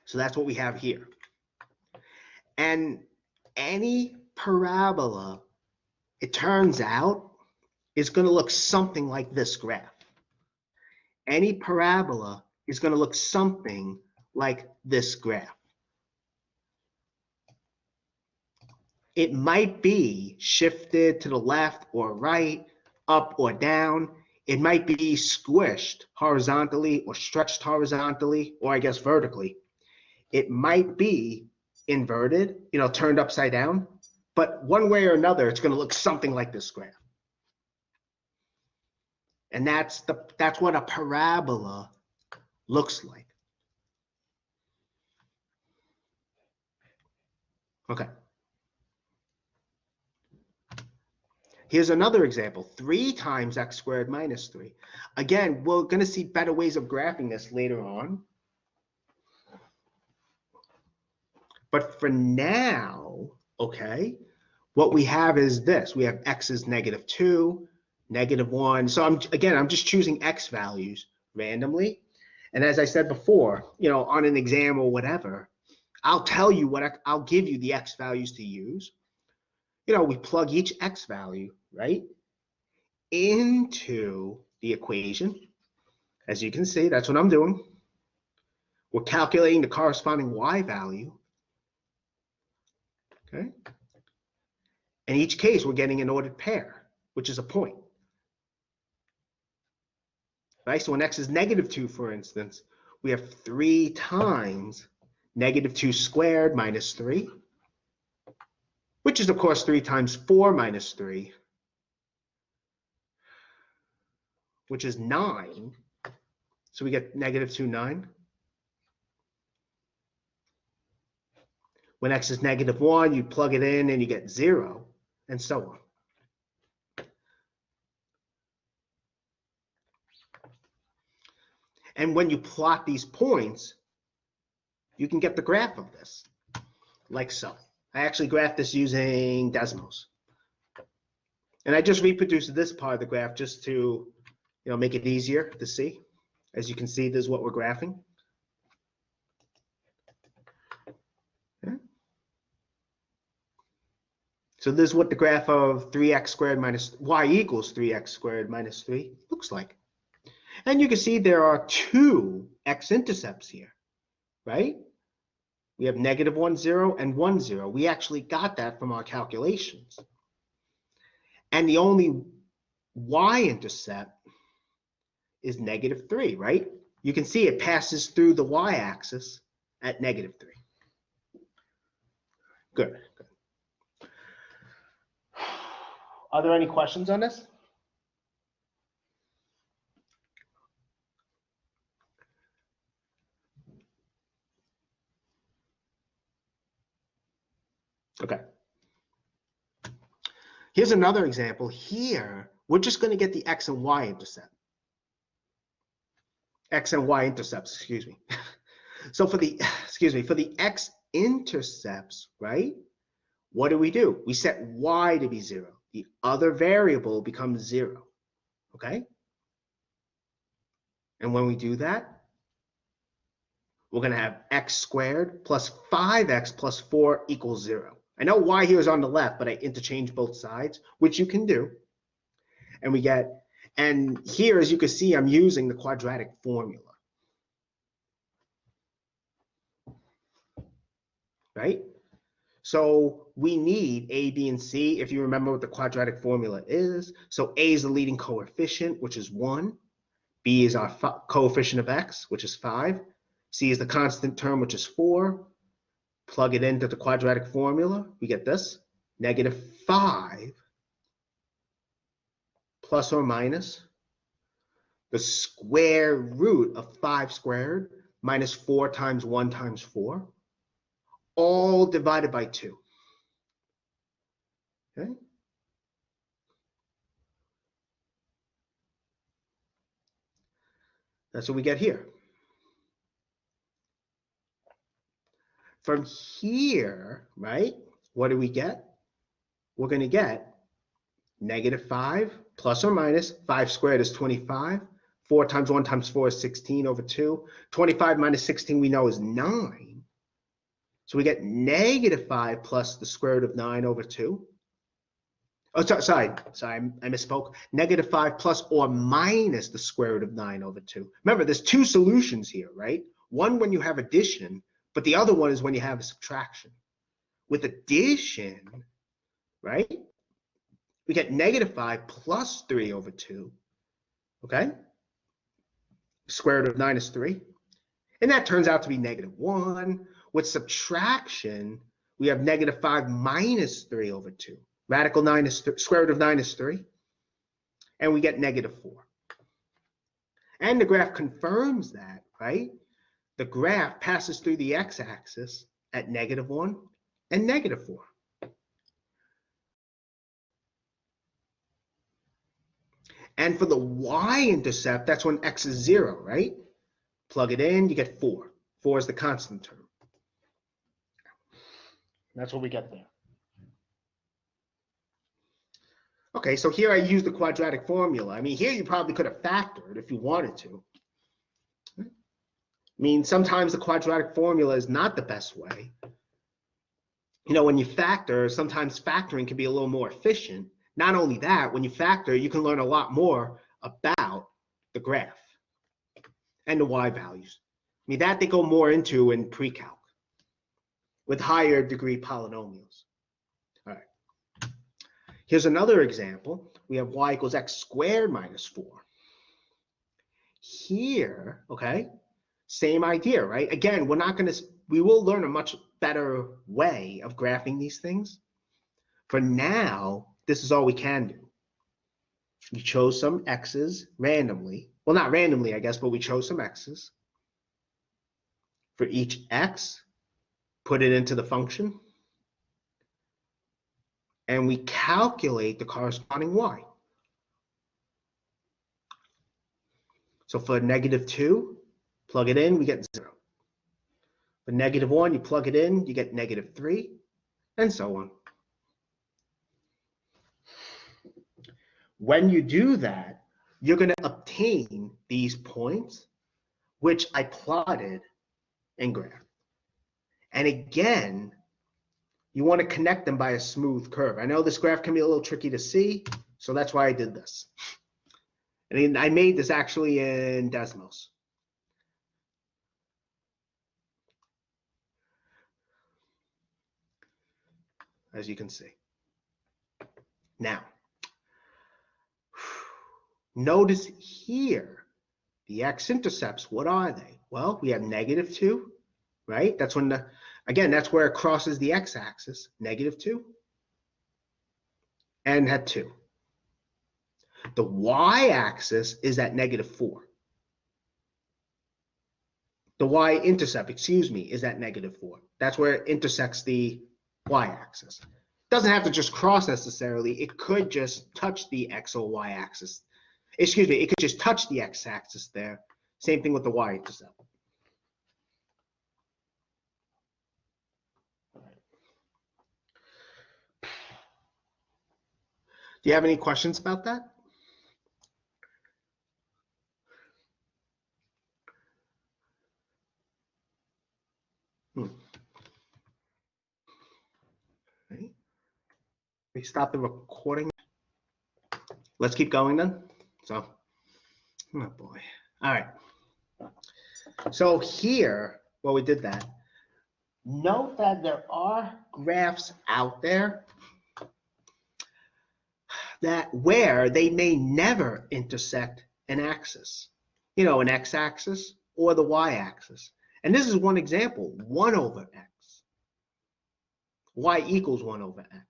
So that's what we have here. And any parabola, it turns out, is going to look something like this graph. Any parabola is going to look something like this graph. It might be shifted to the left or right, up or down. It might be squished horizontally or stretched horizontally, or I guess vertically. It might be inverted, turned upside down, but one way or another, it's going to look something like this graph. And that's what a parabola looks like. Okay. Here's another example, 3 times x squared minus 3. Again, we're going to see better ways of graphing this later on. But for now, okay, what we have is this. We have x is -2, -1. So I'm just choosing x values randomly. And as I said before, on an exam or whatever, I'll tell you I'll give you the x values to use. We plug each x value, right, into the equation. As you can see, that's what I'm doing. We're calculating the corresponding y value. Okay. In each case, we're getting an ordered pair, which is a point. Right? So when x is -2, for instance, we have 3 times -2 squared minus 3, which is, of course, 3 times 4 minus 3, which is 9. So we get -2, 9. When x is -1, you plug it in and you get 0, and so on. And when you plot these points, you can get the graph of this, like so. I actually graphed this using Desmos. And I just reproduced this part of the graph just to make it easier to see. As you can see, this is what we're graphing. Okay. So this is what the graph of 3x squared minus y equals 3x squared minus 3 looks like. And you can see there are 2 x-intercepts here, right? We have -1, 0 and 1, 0. We actually got that from our calculations. And the only y-intercept is -3, right? You can see it passes through the y-axis at -3. Good. Are there any questions on this? Okay. Here's another example. Here, we're just going to get the x and y intercept. X and y intercepts, excuse me. So for the x-intercepts, right? What do? We set y to be 0. The other variable becomes 0, okay? And when we do that, we're going to have x squared plus 5x plus 4 equals 0. I know y here is on the left, but I interchange both sides, which you can do. And we get, and here, as you can see, I'm using the quadratic formula. Right? So we need a, b, and c, if you remember what the quadratic formula is. So a is the leading coefficient, which is 1. B is our coefficient of x, which is 5. C is the constant term, which is 4. Plug it into the quadratic formula, we get this, -5 plus or minus the square root of 5 squared minus 4 times 1 times 4, all divided by 2. Okay? That's what we get here. From here, right, what do we get? We're going to get -5 plus or minus 5 squared is 25. 4 times 1 times 4 is 16 over 2. 25 minus 16 we know is 9. So we get negative 5 plus the square root of 9 over 2. Oh, sorry, I misspoke. Negative 5 plus or minus the square root of 9 over 2. Remember, there's two solutions here, right? One when you have addition, but the other one is when you have a subtraction. With addition, right, we get negative 5 plus 3 over 2, okay? Square root of 9 is 3. And that turns out to be negative 1. With subtraction, we have negative 5 minus 3 over 2. Radical 9 is square root of 9 is 3. And we get negative 4. And the graph confirms that, right? The graph passes through the x-axis at negative 1 and negative 4. And for the y-intercept, that's when x is 0, right? Plug it in, you get 4. 4 is the constant term. That's what we get there. Okay, so here I use the quadratic formula. I mean, here you probably could have factored if you wanted to. I mean, sometimes the quadratic formula is not the best way. You know, when you factor, sometimes factoring can be a little more efficient. Not only that, when you factor, you can learn a lot more about the graph and the y values. I mean, that they go more into in pre-calc with higher degree polynomials. All right. Here's another example. We have y equals x squared minus 4. Here, okay, same idea, right? Again, we will learn a much better way of graphing these things. For now, this is all we can do. We chose some x's randomly. Well, not randomly, I guess, but we chose some x's. For each x, put it into the function, and we calculate the corresponding y. So for negative 2, plug it in, we get 0. For negative 1, you plug it in, you get negative 3, and so on. When you do that, you're going to obtain these points, which I plotted and graphed. And again, you want to connect them by a smooth curve. I know this graph can be a little tricky to see, so that's why I did this. And I made this actually in Desmos. As you can see. Now, notice here, the x-intercepts, what are they? Well, we have negative 2, right? That's when again, that's where it crosses the x-axis, negative 2, and at 2. The y-axis is at negative 4. The y-intercept, excuse me, is at negative 4. That's where it intersects the y-axis. It doesn't have to just cross necessarily. It could just touch the x or y-axis. Excuse me, it could just touch the x-axis there. Same thing with the y-intercept. Do you have any questions about that? Okay. We stop the recording. Let's keep going then. So, oh boy. All right. So here, well, we did that. Note that there are graphs out there that where they may never intersect an axis, you know, an x-axis or the y-axis. And this is one example, 1 over x. Y equals 1 over x.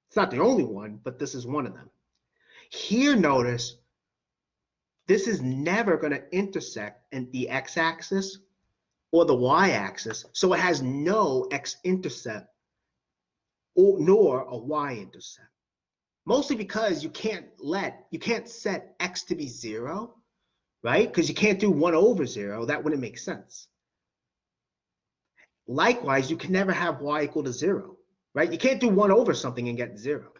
It's not the only one, but this is one of them. Here, notice, this is never going to intersect in the x-axis or the y-axis, so it has no x-intercept nor a y-intercept. Mostly because you can't set x to be 0, right? Because you can't do 1 over 0. That wouldn't make sense. Likewise, you can never have y equal to 0, right? You can't do 1 over something and get 0.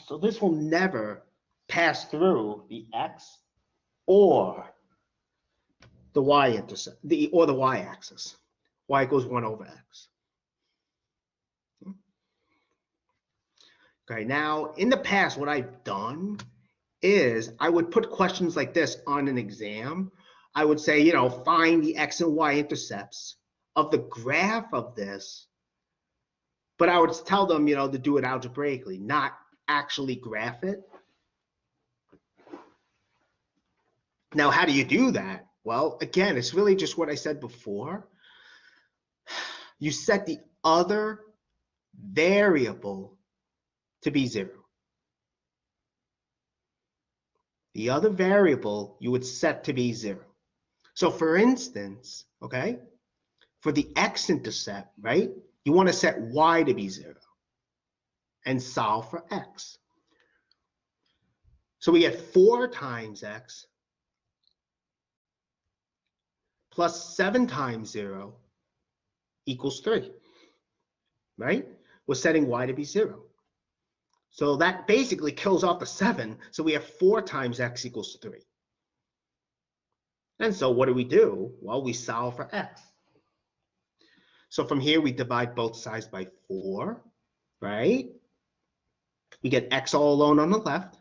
So this will never pass through the x or the y-intercept, or the y-axis. Y equals 1 over x. Okay, now in the past, what I've done is I would put questions like this on an exam. I would say, you know, find the x and y intercepts of the graph of this, but I would tell them, you know, to do it algebraically, not actually graph it. Now, how do you do that? Well, again, it's really just what I said before. You set the other variable to be 0. The other variable you would set to be 0. So for instance, okay, for the x-intercept, right, you want to set y to be 0 and solve for x. So we get 4 times x plus 7 times 0 equals 3, right? We're setting y to be 0. So that basically kills off the 7. So we have 4 times x equals 3. And so what do? Well, we solve for x. So from here, we divide both sides by 4, right? We get x all alone on the left.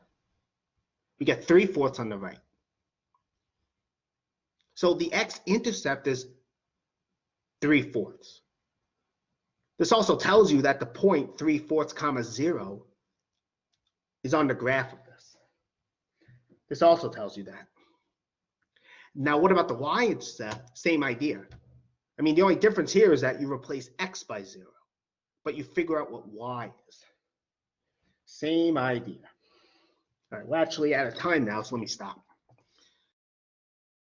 We get 3/4 on the right. So the x-intercept is 3/4. This also tells you that the point 3/4 comma 0 is on the graph of this. This also tells you that. Now, what about the y-intercept? Same idea. I mean, the only difference here is that you replace x by 0, but you figure out what y is. Same idea. All right, we're actually out of time now, so let me stop.